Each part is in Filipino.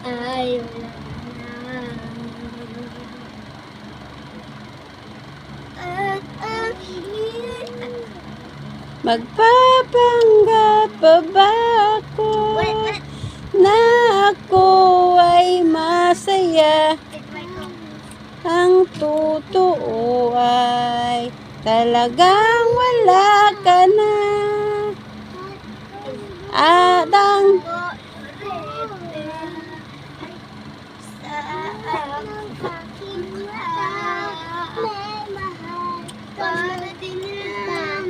ay wala na. At ang hirap. Magpapanggap pa ba ako na ako ay masaya? Ang totoo ay talagang wala ka na. At ang sa aking para din lang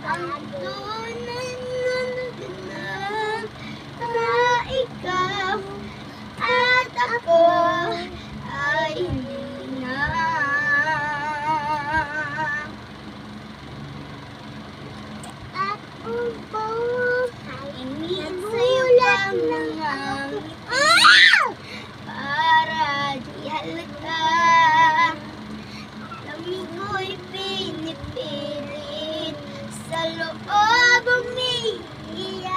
ang tunay na naganap na ikaw at ako ay hindi na. At buhay sa'yo lang para di halata. Lamig ko'y pinipilit sa loob umiiyak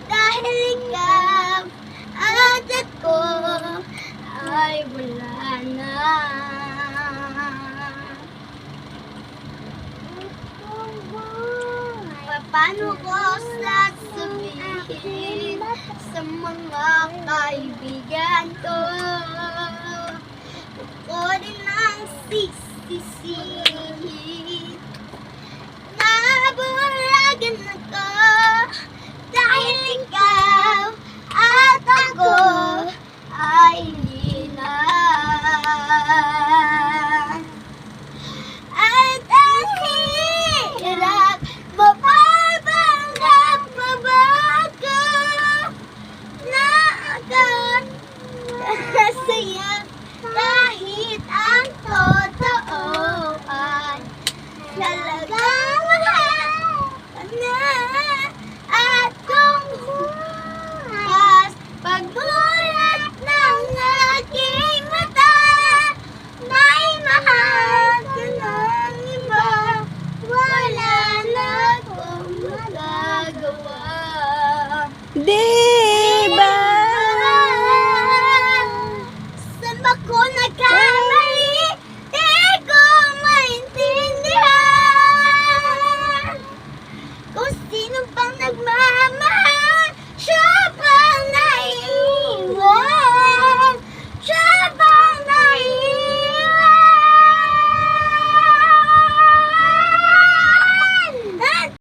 dahil ikaw at ako ay wala na. Paano ko sasabihin sa mga kaibigan ko? Ako din ang sisisihin. Nabulagan ako dahil ikaw at ako ay hindi na.